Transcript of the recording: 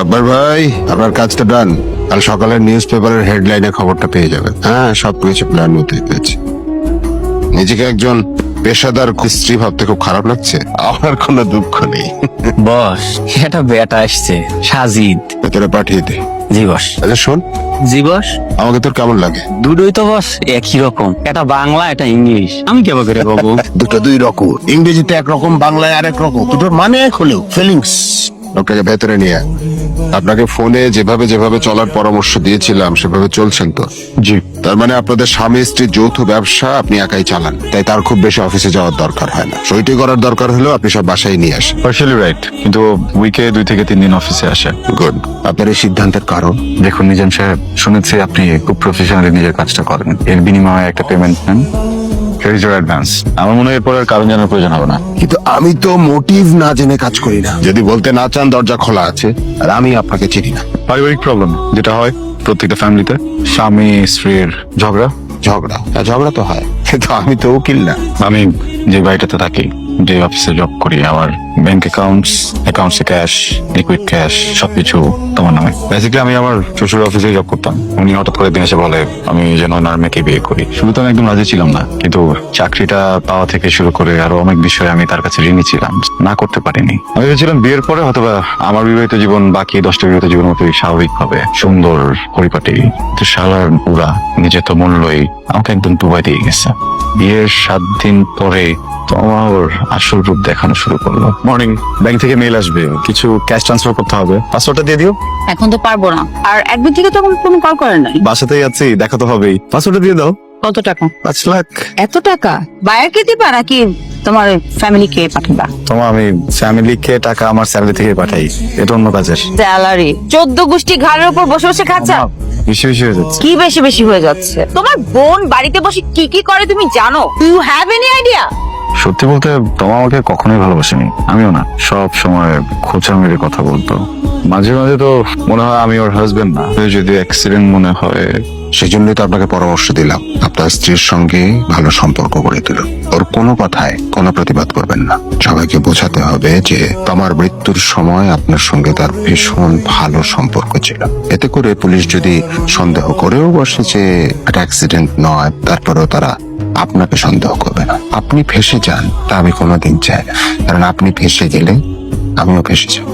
গব্বর ভাই, আপনার কাজটা ডান। কাল সকালের নিউজ পেপারের হেডলাইনে খবরটা পেয়ে যাবেন। হ্যাঁ, সবকিছু প্ল্যান মতোই পেয়েছি। নিজেকে একজন পেশাদার স্ত্রী ভাবতে খুব খারাপ লাগছে? আমার কোনো দুঃখ নেই। বস, এটা বেটা আসছে সাজিদ। ভেতরে পাঠিয়ে দে। জি বস। আচ্ছা শোন, জি বস। আমাকে তোর কেমন লাগে? দুটোই তো বস একই রকম, এটা বাংলা এটা ইংলিশ। আমি কেমন করে বলবো? দুটো দুই রকম, ইংরেজিতে একরকম, বাংলায় আরেক রকম। দুটোর মানে এক হলেও ফিলিংস। লোকটাকে ভেতরে নিয়ে আয়। আপনাকে ফোনে যেভাবে যেভাবে চলার পরামর্শ দিয়েছিলাম সেভাবে চলছেন তো? জি। তার মানে আপনাদের স্বামী স্ত্রীর যৌথ ব্যবসা আপনি একাই চালান, তাই তার খুব বেশি অফিসে যাওয়ার দরকার হয় না। সইটি করার দরকার হলেও আপনি সব বাসায় নিয়ে আসেন। পার্শিয়ালি রাইট, কিন্তু উইকে 2 থেকে 3 দিন অফিসে আসে। গুড। আপনার এই সিদ্ধান্তের কারণ? দেখুন নিজাম সাহেব, শুনেছি আপনি খুব প্রফেশনালি নিজের কাজটা করেন, এর বিনিময়ে একটা পেমেন্ট নেন। Here is your advance. আমার মনে হয় এরপর আর কারণ জানার প্রয়োজন হবে না। কিন্তু আমি তো মোটিভ না জেনে কাজ করি না। যদি বলতে না চান দরজা খোলা আছে, আর আমি আপনাকে চিনি না। পারিবারিক প্রবলেম যেটা হয় প্রত্যেকটা ফ্যামিলিতে, স্বামী স্ত্রীর ঝগড়া। ঝগড়া? হ্যাঁ, ঝগড়া তো হয়, কিন্তু আমি তো উকিল না। আমি যে বাড়িটাতে থাকি, যে অফিসে জব করি, আমার ব্যাংক অ্যাকাউন্টসে ক্যাশ, লিকুইড ক্যাশ সবকিছু তোমার নামে। বেসিক্যালি আমি আমার শ্বশুর অফিসে জব করতাম। উনি হঠাৎ করে দিন এসে বলে আমি যেন ওনার মেয়েকে বিয়ে করি। শুরু তো আমি একদম রাজি ছিলাম না, কিন্তু চাকরিটা পাওয়া থেকে শুরু করে আরো অনেক বিষয়ে আমি তার কাছে ঋণী ছিলাম, না করতে পারিনি। আমি ভেবেছিলাম বিয়ের পরে হয়তো আমার বিবাহিত জীবন বাকি 10টা বিবাহিত জীবন মতোই স্বাভাবিক হবে, সুন্দর পরিপাটি। তো শালার পুরা নিজে তো মূল্যই আমাকে একদম ডুবাই দিয়ে গেছে। বিয়ের 7 দিন পরে তোমার আসল রূপ দেখানো শুরু করলো। মর্নিং, ব্যাংক থেকে মেল আসবে, কিছু ক্যাশ ট্রান্সফার করতে হবে, পাসওয়ার্ডটা দিয়ে দিও। এখন তো পারবো না, আর একদিন থেকে তো কোনো কল করেন নাই। বাসাতেই আছি, দেখা তো হবেই, পাসওয়ার্ডটা দিয়ে দাও। কত টাকা? 5 লাখ। এত টাকা বায়ারকে দিবা নাকি তোমার ফ্যামিলি কে পাঠাবা? তোমার আমি ফ্যামিলিকে টাকা আমার স্যালারি থেকে পাঠাই, এটা অন্য কাজের। স্যালারি 14 গোষ্ঠী ঘাড়ের উপর বসে বসে খাচ্ছা। বেশি বেশি হয়ে যাচ্ছে। কি বেশি বেশি হয়ে যাচ্ছে? তোমার বোন বাড়িতে বসে কি কি করে তুমি জানো? You have any idea? সত্যি বলতে তোমা আমাকে কখনোই ভালোবাসেনি, আমিও না। সব সময় খোঁচা মেরে কথা বলতো। মাঝে মাঝে তো মনে হয় আমি ওর হাজবেন্ড না। যদি অ্যাক্সিডেন্ট মনে হয়। সেজন্যই তো আপনাকে পরামর্শ দিলাম, আপনার স্ত্রীর সঙ্গে ভালো সম্পর্ক গড়ে তুলুন। ওর কোনো কথায় কোনো প্রতিবাদ করবেন না। সবাইকে বোঝাতে হবে যে তোমার মৃত্যুর সময় আপনার সঙ্গে তার ভীষণ ভালো সম্পর্ক ছিল। এতে করে পুলিশ যদি সন্দেহ করেও বসে যে এটা অ্যাক্সিডেন্ট নয়, তারপরেও তারা আপনাকে সন্দেহ করবে না। আপনি ফেঁসে যান তা আমি কোনোদিন চাই না, কারণ আপনি ফেঁসে গেলে আমিও ফেঁসে যাব।